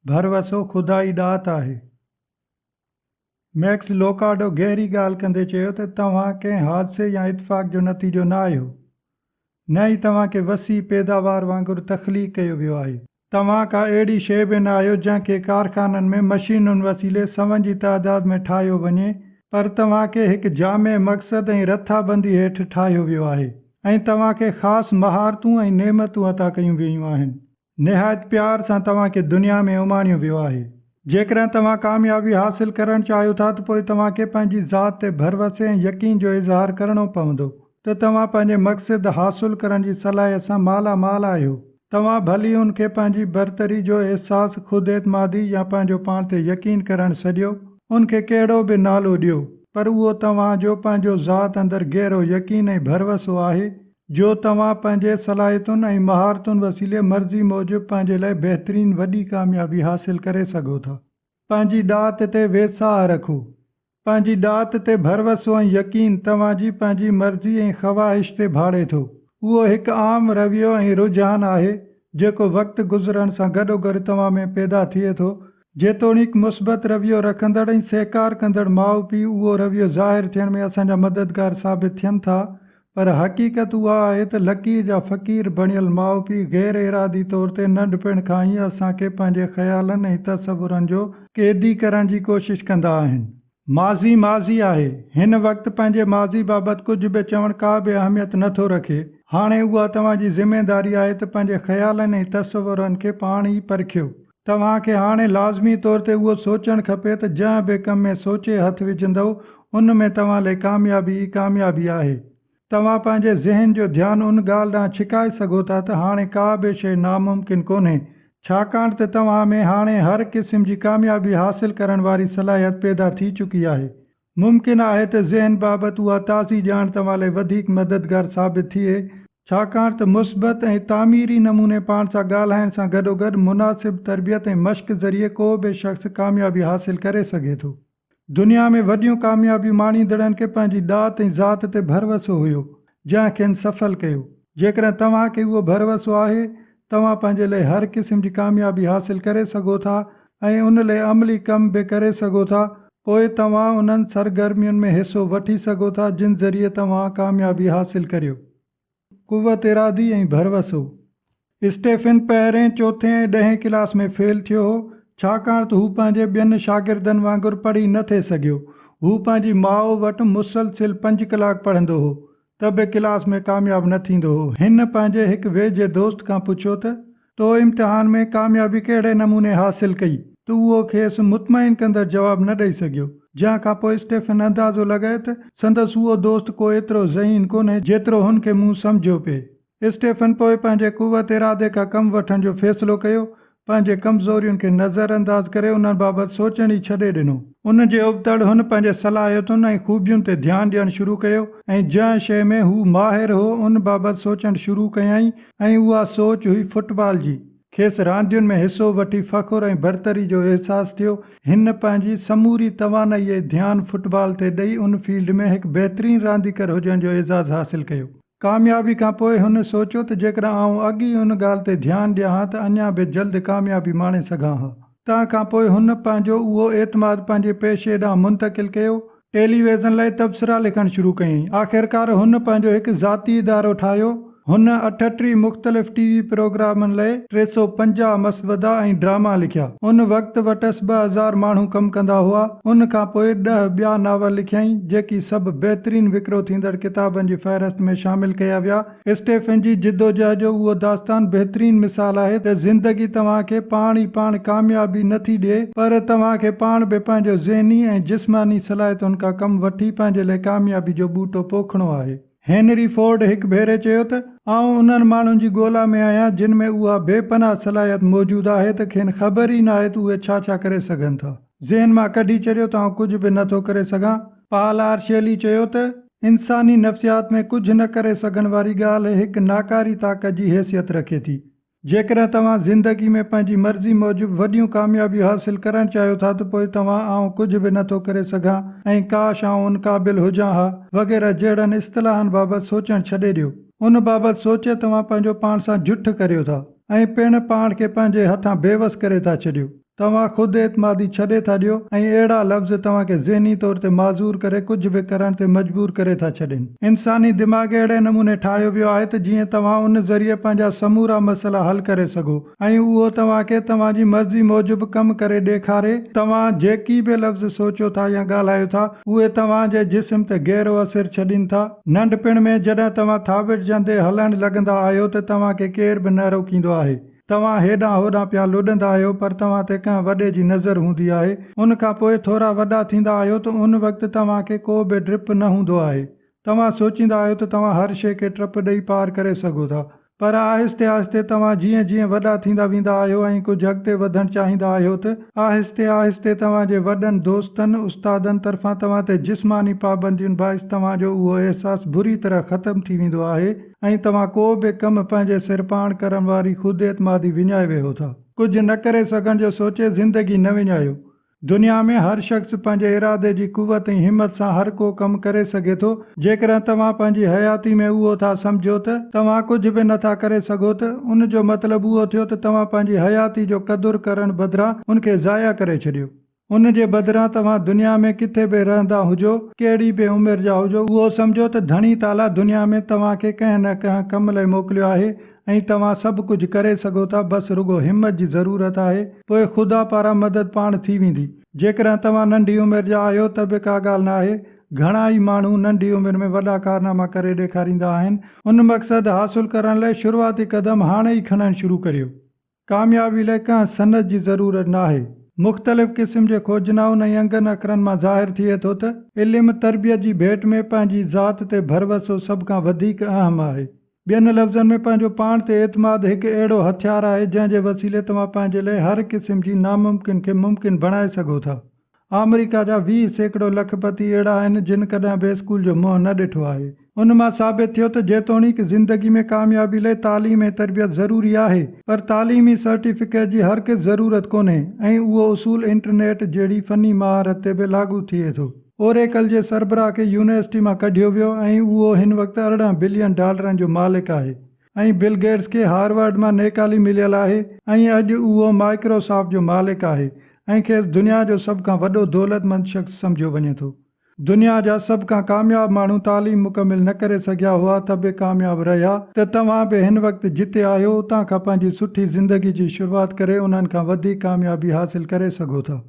भरवसो खुदाई ॾात आहे। मैक्स लोकार्डो गहरी ॻाल्हि कंदे चयो त तव्हां कंहिं हादसे या इतफ़ाक़ जो नतीजो न आहियो, न ई तव्हांखे वसी पैदावार वांगुरु तख़लीक़ कयो वियो आहे। तव्हां का अहिड़ी शइ बि न आहियो जंहिंखे कारख़ाननि में मशीनुनि वसीले सवनि जी तइदाद में ठाहियो वञे, पर तव्हांखे हिकु जामे मक़सद ऐं रथाबंदी हेठि ठाहियो वियो आहे ऐं तव्हांखे ख़ासि महारतूं ऐं नेमतूं अता कयूं वेयूं आहिनि। निहायत प्यार सां तव्हांखे दुनिया में उमाणियो वियो आहे। जेकॾहिं तव्हां कामयाबी हासिल करणु चाहियो था त पोइ तव्हांखे पंहिंजी ज़ात ते भरवसे ऐं यकीन जो इज़हार करणो पवंदो त तव्हां पंहिंजे मक़सद हासिल करण जी सलाहियत सां मालामाल आहियो। तव्हां भली उनखे पंहिंजी बरतरी जो अहसासु, ख़ुदि एतमादी या पंहिंजो पाण ते यकीन करणु सॼियो, उनखे कहिड़ो बि नालो ॾियो, पर उहो तव्हांजो पंहिंजो ज़ात अंदरि गहरो यकीन ऐं भरवसो आहे जो तव्हां पंहिंजे सलाहियतुनि ऐं महारतुनि वसीले मर्ज़ी मूजिबि पंहिंजे लाइ बहितरीन वॾी कामयाबी हासिल करे सघो था। पंहिंजी ॾात ते वेसाह रखो। पंहिंजी ॾात ते भरवसो ऐं यकीन तव्हांजी पंहिंजी मर्ज़ी ऐं ख़्वाहिश ते भाड़े थो। उहो हिकु आम रवैयो ऐं रुझान आहे जेको वक़्तु गुज़रण सां गॾोगॾु तव्हां में पैदा थिए थो। जेतोणीकि मुस्बत रवैयो रखंदड़ ऐं सहकार कंदड़ माउ पीउ उहो रवैयो ज़ाहिर थियण में असांजा मददगार साबित थियनि था, पर हक़ीक़त उहा आहे त लकीर जा फ़क़ीर बणियल माउ पीउ गैर इरादी तौर ते नंढपिण खां ई असांखे पंहिंजे ख़्यालनि ऐं तसवुरनि जो क़ैदी करण जी कोशिश कंदा आहिनि। माज़ी माज़ी आहे। हिन वक़्तु पंहिंजे माज़ी बाबति कुझु बि चवणु का बि अहमियत नथो रखे। हाणे उहा तव्हांजी ज़िमेदारी आहे त पंहिंजे ख़्यालनि ऐं तसवुरनि खे पाण ई परखियो। तव्हांखे हाणे लाज़मी तौर ते उहो सोचणु खपे त जंहिं बि कम में सोचे हथु विझंदव उन में तव्हां लाइ कामयाबी ई कामयाबी आहे। तव्हां पंहिंजे ज़हन जो ध्यानु उन ॻाल्हि ॾांहुं छिकाए सघो था त हाणे का बि शइ नामुमकिन कोन्हे, छाकाणि त तव्हां में हाणे हर क़िस्म जी कामयाबी हासिल करण वारी सलाहियत पैदा थी चुकी आहे। मुमकिन आहे त ज़हन बाबति उहा ताज़ी ॼाण तव्हां लाइ वधीक मददगार साबित थिए, छाकाणि त मुस्बत ऐं तामीरी नमूने पाण सां ॻाल्हाइण सां गॾोगॾु मुनासिब तरबियत ऐं मश्क ज़रिए को बि शख़्स कामयाबी हासिल करे सघे थो। दुनिया में वॾियूं कामयाबियूं माणींदड़नि खे पंहिंजी ॾात ऐं ज़ात ते भरवसो हुयो जंहिं खेनि सफ़ल कयो। जेकॾहिं तव्हांखे उहो भरवसो आहे, तव्हां पंहिंजे लाइ हर क़िस्म जी कामयाबी हासिल करे सघो था ऐं उन लाइ अमली कम बि करे सघो था। पोइ तव्हां उन्हनि सरगर्मियुनि में हिसो वठी सघो था जिन ज़रिए तव्हां कामयाबी हासिल करियो। क़ुव्वत इरादी ऐं भरवसो। स्टेफन पहिरें, चोथें ऐं 10हें क्लास में फेल थियो हो, छाकाणि त हू पंहिंजे ॿियनि शागिर्दनि वांगुरु पढ़ी न थे सघियो। हू पंहिंजी माउ वटि मुसलसिल 5 कलाक पढ़ंदो हो त बि क्लास में कामयाबु न थींदो हो। हिन पंहिंजे हिकु वेझे दोस्त खां पुछियो त तो इम्तिहान में कामयाबी कहिड़े नमूने हासिल कई, त उहो खेसि मुतमइन कंदड़ जवाबु न ॾेई सघियो। जंहिं खां पोइ स्टेफन अंदाज़ो लॻाए त संदसि उहो दोस्त को एतिरो ज़हीन कोन्हे जेतिरो हुनखे मूं सम्झो पिए। स्टेफन पोइ पंहिंजे क़ुव्वत इरादे खां कमु वठण जो फ़ैसिलो कयो। पंहिंजे कमज़ोरियुनि खे नज़रअंदाज़ करे उन्हनि बाबति सोचण ई छॾे ॾिनो। उन जे उबतड़ हुन पंहिंजे सलाहियतुनि ऐं ख़ूबियुनि ते ध्यानु ॾियणु शुरू कयो ऐं जंहिं शइ में हू माहिर हो उन बाबति सोचणु शुरू कयईं ऐं उहा सोच हुई फुटबॉल जी। खेसि रांदियुनि में हिसो वठी फ़ख़ुरु ऐं बरतरी जो अहसासु थियो। हिन पंहिंजी समूरी तवानाई ऐं ध्यानु फुटबॉल ते ॾेई उन फील्ड में हिकु बहितरीनु रांदीगर हुजण जो एज़ाज़ु हासिल कयो। कामयाबी खां पोइ हुन सोचियो त जेकॾहिं आउं अॻु ई उन ॻाल्हि ते ध्यानु ॾियां हा त अञा बि जल्द कामयाबी माणे सघां हा। तंहिंखां पोइ हुन पंहिंजो उहो एतमाद पंहिंजे पेशे ॾांहुं मुंतक़िल कयो। टेलीविज़न लाइ तबसरा लिखणु शुरू कयईं। आख़िरकार हुन पंहिंजो हिकु ज़ाती इदारो ठाहियो। हुन 38 मुख़्तलिफ़ टीवी प्रोग्रामनि लाइ 350 मसवदा ऐं ड्रामा लिखिया। उन वक़्तु वटसि 2000 माण्हू कमु कंदा हुआ। उन खां पोइ 10 ॿिया नावल लिखियईं जेकी सभु बहितरीनु विकिरो थींदड़ किताबनि जी फ़हिरिस्त में शामिल कया विया। स्टेफन जी जिदोजहद जो उहो दास्तान बहितरीनु मिसाल आहे त ज़िंदगी तव्हांखे पाण ई पाण कामयाबी नथी ॾिए, पर तव्हांखे पाण बि पंहिंजो ज़हनी ऐं जिस्मानी सलाहियतुनि खां कमु वठी पंहिंजे लाइ कामयाबी जो ॿूटो पोखणो आहे। हेनरी फोर्ड हिकु भेरे चयो त आउं उन्हनि माण्हुनि जी ॻोल्हा में आहियां जिन में उहा बेपनाह सलाहियत मौजूदु आहे त खेनि ख़बर ई न आहे त उहे छा छा करे सघनि था। ज़हन मां कढी छॾियो त आउं कुझु बि नथो करे सघां। पाल आर्शेली चयो त इंसानी नफ़्सियात में कुझु न करे सघण वारी ॻाल्हि हिकु नाकारी ताक़त जी हैसियत रखे थी। जेकॾहिं तव्हां ज़िंदगी में पंहिंजी मर्ज़ी मूजिबि वॾियूं कामयाबियूं हासिल करणु चाहियो था त पोइ तव्हां आउं कुझु बि नथो करे सघां ऐं काश आउं उन क़ाबिल हुजां हा वग़ैरह जहिड़नि इस्तिलाहनि बाबति सोचणु छॾे ॾियो। उन बाबति सोचे तव्हां पंहिंजो पाण सां झुठ करियो था ऐं पिणु पाण खे पंहिंजे हथां बेवस करे था छॾियो। तव्हां ख़ुदि एतमादी छॾे था ॾियो ऐं अहिड़ा लफ़्ज़ तव्हांखे ज़हनी तौर ते माज़ूर करे कुझु बि करण ते मजबूर करे था छॾनि। इंसानी दिमाग़ अहिड़े नमूने ठाहियो वियो आहे त जीअं तव्हां उन ज़रिए पंहिंजा समूरा मसइला हल करे सघो ऐं उहो तव्हांखे तव्हांजी मर्ज़ी मूजिबि कमु करे ॾेखारे। तव्हां जेकी बि लफ़्ज़ सोचियो था या ॻाल्हायो था उहे तव्हांजे जिस्म ते गहरो असरु छॾीनि था। नंढपिण में जॾहिं तव्हां थाबिट जंदे हलण लॻंदा आहियो त तव्हांखे केर बि न रोकींदो आहे। तव्हां हेॾां होॾां पिया लुॾंदा आहियो पर तव्हां ते कंहिं वॾे जी नज़र हूंदी आहे। उन खां पोइ थोरा वॾा थींदा आहियो त उन वक़्तु तव्हांखे को बि डृप न हूंदो आहे। तव्हां सोचींदा आहियो त तव्हां हर शइ खे ट्रप ॾेई पार करे सघो था, पर आहिस्ते आहिस्ते तव्हां जीअं जीअं वॾा थींदा वेंदा आहियो ऐं कुझु अॻिते वधणु चाहींदा आहियो त आहिस्ते आहिस्ते तव्हांजे वॾनि दोस्तनि उस्तादनि तरफ़ां तव्हां ते जिस्मानी पाबंदियुनि बाहिस तव्हांजो उहो अहसासु बुरी तरह ख़तमु थी वेंदो आहे ऐं तव्हां को बि कमु पंहिंजे सिर पाण करण वारी ख़ुदि एतमादी विञाए वेहो था। कुझु न करे सघण जो सोचे ज़िंदगी न विञायो। दुनिया में हर शख़्स पंहिंजे इरादे जी कुवत ऐं हिमत सां हर को कमु करे सघे थो। जेकॾहिं तव्हां पंहिंजी हयाती में उहो था सम्झो त तव्हां कुझु बि नथा करे सघो त उन जो मतिलबु उहो थियो त तव्हां पंहिंजी हयाती जो क़दुरु करण बदिरां उनखे ज़ाया करे छॾियो। उन जे बदिरां तव्हां दुनिया में किथे बि रहंदा हुजो, कहिड़ी बि उमिरि जा हुजो, उहो सम्झो त धणी ताला दुनिया में तव्हांखे कंहिं न कंहिं कम लाइ मोकिलियो आहे ऐं तव्हां सभु कुझु करे सघो था। बसि रुगो हिमत जी ज़रूरत आहे, पोइ ख़ुदा पारां मदद पाण थी वेंदी। जेकॾहिं तव्हां नंढी उमिरि जा आहियो त बि का ॻाल्हि न आहे। घणा ई माण्हू नंढी उमिरि में वॾा कारनामा करे ॾेखारींदा आहिनि। उन मक़सदु हासिलु करण लाइ शुरूआती क़दम हाणे ई खणणु शुरू करियो। कामयाबी लाइ कंहिं सनद जी ज़रूरत न आहे। मुख़्तलिफ़ क़िस्म जे खोजनाउनि ऐं अंगनि अखरनि मां ज़ाहिर थिए थो त इल्मु तरबियत जी भेट में पंहिंजी ज़ात ते भरवसो सभ खां वधीक अहम आहे। ॿियनि लफ़्ज़नि में पंहिंजो पाण ते एतमाद हिकु अहिड़ो हथियार आहे जंहिं जे वसीले तव्हां पंहिंजे लाइ हर क़िस्म जी नामुमकिन खे मुमकिन बणाए सघो था। अमेरिका जा 20 लखपति अहिड़ा आहिनि जिन कॾहिं बि स्कूल जो मुंहुं न ॾिठो आहे। उन मां साबित थियो त जेतोणीकि ज़िंदगी में कामयाबी लाइ तालीम ऐं तरबियत ज़रूरी आहे, पर तालीमी सर्टिफिकेट जी हर कंहिं ज़रूरत कोन्हे ऐं उहो उसूल इंटरनेट जहिड़ी फ़नी महारत ते बि लागू थिए थो। ओरेकल जे सरबराह खे यूनिवर्सिटी मां कढियो वियो ऐं उहो हिन वक़्तु $18 बिलियन जो मालिक आहे ऐं बिल गेट्स खे हार्वर्ड मां नेकाली मिलियल आहे ऐं अॼु उहो माइक्रोसॉफ्ट जो मालिक आहे ऐं खेसि दुनिया जो सभ खां वॾो दौलतमंद शख़्स सम्झियो वञे थो। दुनिया जा सभ खां कामयाब माण्हू तालीम मुकमिल न करे सघिया हुआ त बि कामयाब रहिया। त तव्हां बि हिन वक़्तु जिते आहियो उतां खां पंहिंजी सुठी ज़िंदगी जी शुरूआति करे उन्हनि खां वधीक कामयाबी हासिलु करे सघो था।